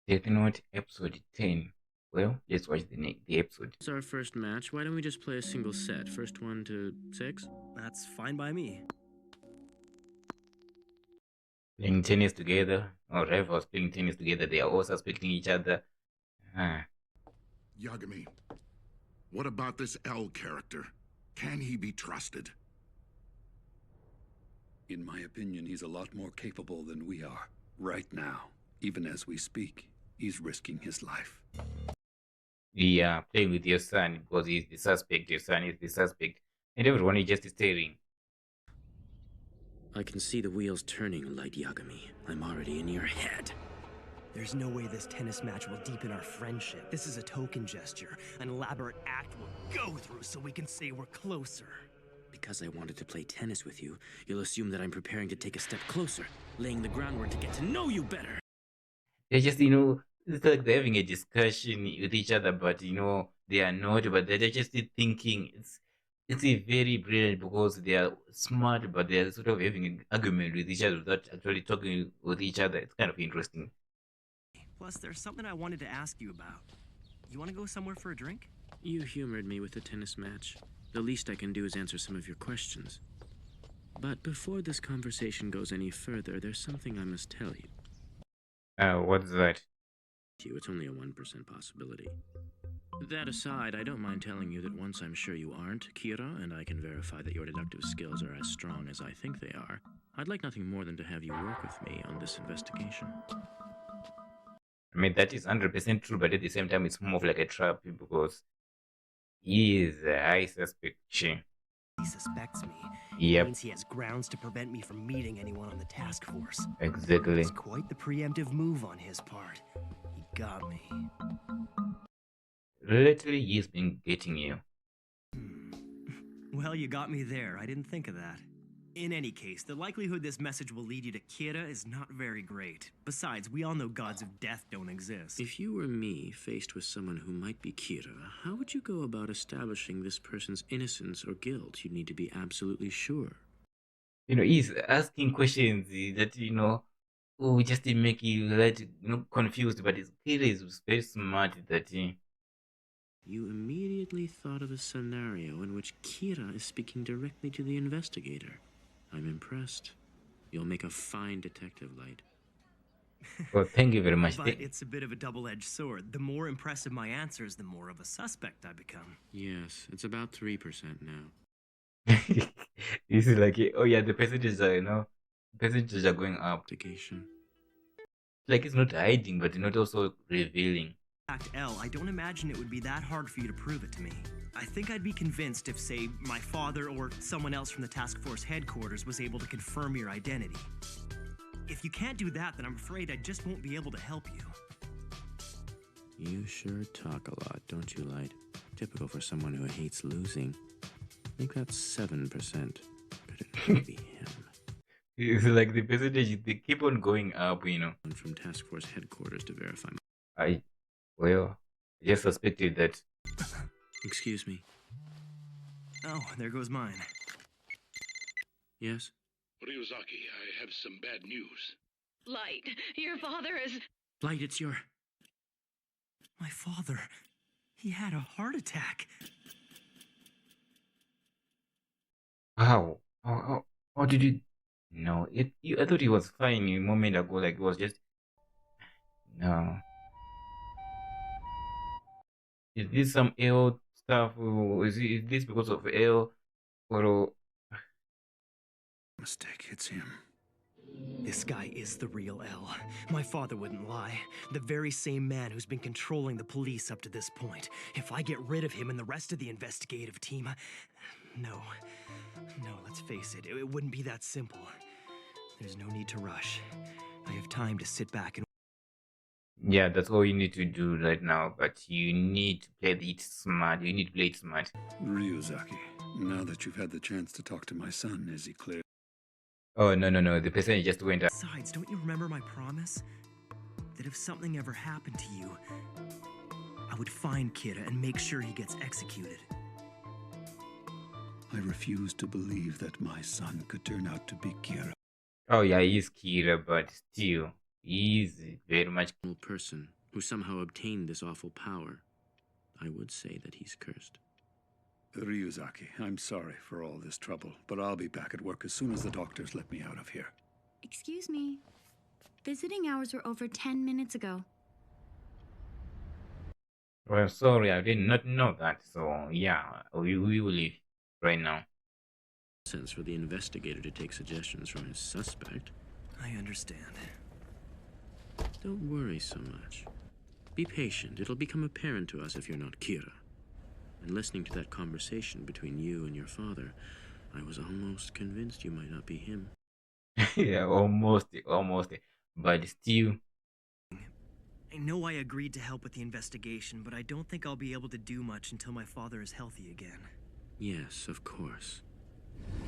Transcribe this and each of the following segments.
Death Note episode 10. Well, let's watch the episode. It's our first match. Why don't we just play a single set? First one to 6? That's fine by me. Playing tennis together, or rivals playing tennis together, they are all suspecting each other. Yagami, what about this L character? Can he be trusted? In my opinion, he's a lot more capable than we are. Right now, even as we speak, he's risking his life. We are playing with your son because he's the suspect. Your son is the suspect. And everyone is just staring. I can see the wheels turning, Light Yagami. I'm already in your head. There's no way this tennis match will deepen our friendship. This is a token gesture, an elaborate act we'll go through so we can say we're closer. Because I wanted to play tennis with you, you'll assume that I'm preparing to take a step closer, laying the groundwork to get to know you better. They're just, it's like they're having a discussion with each other, but, they are not, but they're just thinking it's a very brilliant because they are smart, but they're sort of having an argument with each other without actually talking with each other. It's kind of interesting. Plus, there's something I wanted to ask you about. You want to go somewhere for a drink? You humored me with the tennis match. The least I can do is answer some of your questions. But before this conversation goes any further, there's something I must tell you. What's that? It's only a 1% possibility. That aside, I don't mind telling you that once I'm sure you aren't Kira, and I can verify that your deductive skills are as strong as I think they are, I'd like nothing more than to have you work with me on this investigation. I mean, that is 100% true, but at the same time, it's more of like a trap because he is a high suspicion. He suspects me. Yep. It means he has grounds to prevent me from meeting anyone on the task force. Exactly. It's quite the preemptive move on his part. He got me. Literally, he's been getting you. Well, you got me there. I didn't think of that. In any case, the likelihood this message will lead you to Kira is not very great. Besides, we all know gods of death don't exist. If you were me, faced with someone who might be Kira, how would you go about establishing this person's innocence or guilt? You'd need to be absolutely sure. He's asking questions that, just to make you confused, but Kira is very smart that You immediately thought of a scenario in which Kira is speaking directly to the investigator. I'm impressed. You'll make a fine detective, Light. Well, thank you very much. But it's a bit of a double-edged sword. The more impressive my answers, the more of a suspect I become. Yes, it's about 3% now. This is like, oh yeah, the percentages are, percentages are going up. Investigation. Like it's not hiding, but not also revealing. Fact L, I don't imagine it would be that hard for you to prove it to me. I think I'd be convinced if, say, my father or someone else from the task force headquarters was able to confirm your identity. If you can't do that, then I'm afraid I just won't be able to help you. You sure talk a lot, don't you, Light? Typical for someone who hates losing. I think that's 7%. But it could be him. It's like the percentage, they keep on going up, From task force headquarters to verify I just suspected that. Excuse me. Oh, there goes mine. Yes? Ryuzaki, I have some bad news. Light, your father is... Light, it's your... My father, he had a heart attack. How? How did you? No, I thought he was fine a moment ago. Like it was just. No. Is this some ill stuff? Or is this because of ill? Or Mistake, it's him. This guy is the real L. My father wouldn't lie. The very same man who's been controlling the police up to this point. If I get rid of him and the rest of the investigative team, No, let's face it, it wouldn't be that simple. There's no need to rush. I have time to sit back and... yeah, that's all you need to do right now. But you need to play it smart. You need to play it smart. Ryuzaki, now that you've had the chance to talk to my son, is he clear? Oh no! The percentage just went up. Besides, don't you remember my promise? That if something ever happened to you, I would find Kira and make sure he gets executed. I refuse to believe that my son could turn out to be Kira. Oh yeah, he's Kira, but still, he's very much. Person. who somehow obtained this awful power, I would say that he's cursed. Ryuzaki, I'm sorry for all this trouble, but I'll be back at work as soon as the doctors let me out of here. Excuse me. Visiting hours were over 10 minutes ago. Well, sorry, I did not know that. So yeah, we will leave right now. Sense for the investigator to take suggestions from his suspect. I understand. Don't worry so much. Be patient. It'll become apparent to us if you're not Kira. And listening to that conversation between you and your father, I was almost convinced you might not be him. Yeah, almost, but still. I know I agreed to help with the investigation, but I don't think I'll be able to do much until my father is healthy again. Yes, of course.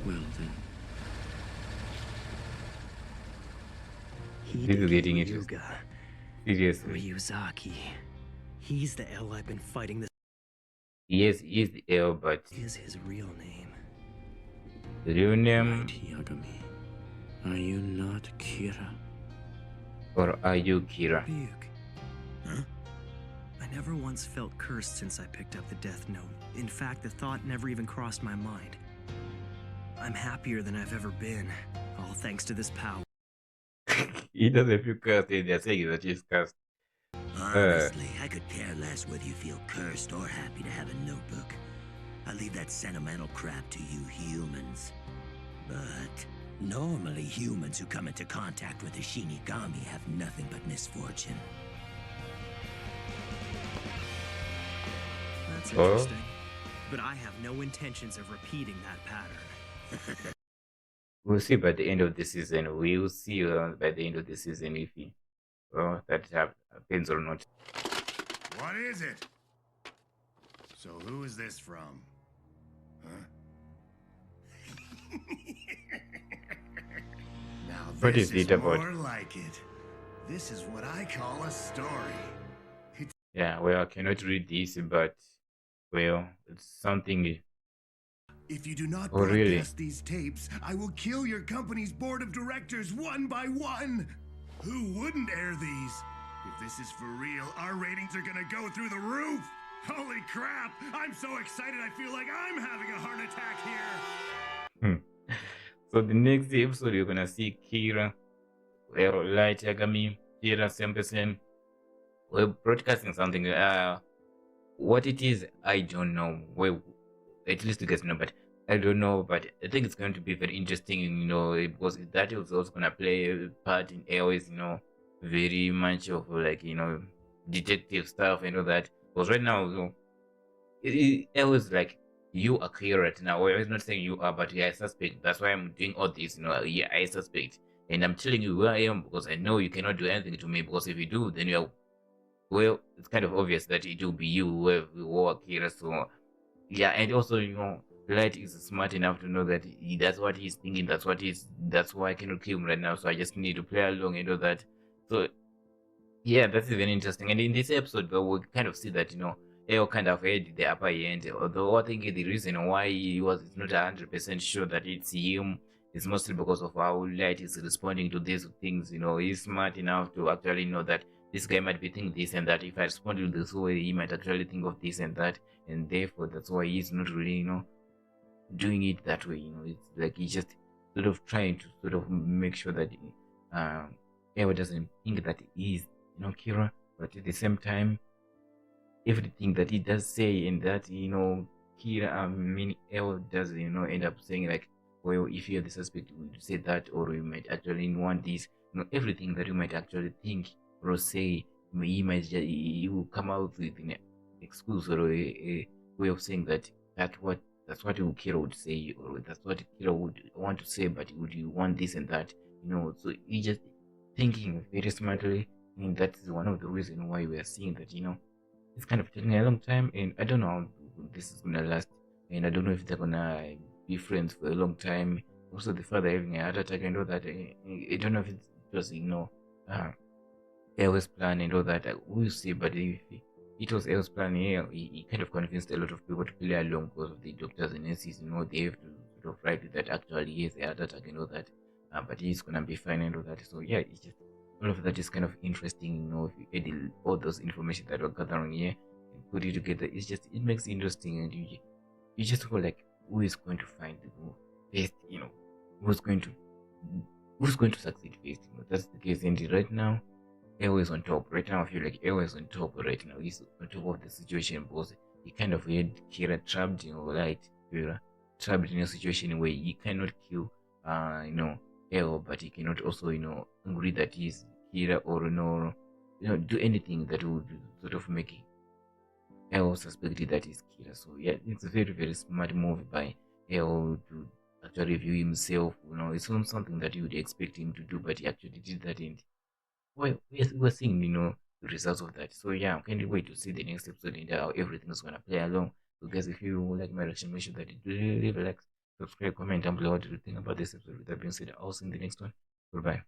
Well then. This is getting Hideki interesting. Ryuga. Seriously. Ryuzaki. He's the L I've been fighting this Yes, he is the L, but is his real name. the real name, Right, Yagami. Are you not Kira? or are you Kira? Ryuk. Huh? I never once felt cursed since I picked up the Death Note. In fact, the thought never even crossed my mind. I'm happier than I've ever been, all thanks to this power. He doesn't feel cursed, and they're saying that he's cursed. Honestly, I could care less whether you feel cursed or happy to have a notebook. I leave that sentimental crap to you humans. But normally humans who come into contact with a Shinigami have nothing but misfortune. That's Oh. interesting. But I have no intentions of repeating that pattern. We'll see by the end of the season. We'll see by the end of the season if he, that happens or not. What is it? So who is this from? Huh? Now What this is it about? more like it. This is what I call a story. Yeah, well, I cannot read this, but well, it's something. If you do not Oh, really? broadcast these tapes, I will kill your company's board of directors one by one. Who wouldn't air these? If this is for real, our ratings are gonna go through the roof. Holy crap! I'm so excited I feel like I'm having a heart attack here. So the next episode, you're gonna see Kira, well, Light Yagami, Kira, same person. We're broadcasting something. What it is, I don't know. Well, at least you guys know, but I don't know. But I think it's going to be very interesting, you know, because that is also gonna play a part in Airways, you know, very much of like, you know, detective stuff and all that. Because right now, you know, Airways like you are clear right now. Well, it's not saying you are, but yeah, I suspect. That's why I'm doing all this, you know. Yeah, I suspect, and I'm telling you who I am because I know you cannot do anything to me. Because if you do, then you're, well, it's kind of obvious that it will be you who are Kira. So yeah, and also, you know, Light is smart enough to know that that's what he's thinking. That's why I cannot kill him right now. So I just need to play along and all that. So yeah, that's very interesting. And in this episode, though, we kind of see that, you know, Eo kind of had the upper end. Although I think the reason why he was not 100% sure that it's him is mostly because of how Light is responding to these things. You know, he's smart enough to actually know that this guy might be thinking this and that. If I respond to this way, he might actually think of this and that. And therefore, that's why he's not really, you know, doing it that way. You know, it's like he's just sort of trying to sort of make sure that Eo doesn't think that he's, you know, Kira. But at the same time, everything that he does say and that, you know, Kira, Eo does, you know, end up saying like, well, if you're the suspect, you would say that, or you might actually want this. You know, everything that you might actually think or say, he might just, he will come out with an excuse or a way of saying that that's what Kira would say, or that's what Kira would want to say, but would you want this and that, you know? So he just thinking very smartly, and that is one of the reasons why we are seeing that, you know, it's kind of taking a long time, and I don't know how this is gonna last, and I don't know if they're gonna be friends for a long time. Also, the father having a heart attack and all that, I don't know if it was, you know, Airways plan and all that. We'll see, but if it was Airways plan, yeah, he kind of convinced a lot of people to play along because of the doctors and nurses, you know, they have to sort of write that actually he has a heart attack and all that, but he's gonna be fine and all that. So yeah, it's just all of that is kind of interesting, you know, if you add all those information that we're gathering here and put it together, it makes it interesting, and you just feel like, who is going to find the best, you know, who's going to succeed first, you know. That's the case. And right now, Eo is on top. Right now I feel like Eo is on top right now. He's on top of the situation because he kind of had Kira trapped, you know, right? Kira trapped in a situation where he cannot kill you know, Eo, but he cannot also, you know, agree that he's Kira, or you know, do anything that would sort of make Eo suspect that he's Kira. So yeah, it's a very, very smart move by Eo to actually view himself. You know, it's not something that you would expect him to do, but he actually did that, and well, we're seeing, you know, the results of that. So yeah, I can't wait to see the next episode and how everything's gonna play along. So guys, if you like my reaction, make sure that you leave a like, subscribe, comment down below what do you think about this episode. With that being said, I'll see you in the next one. Goodbye.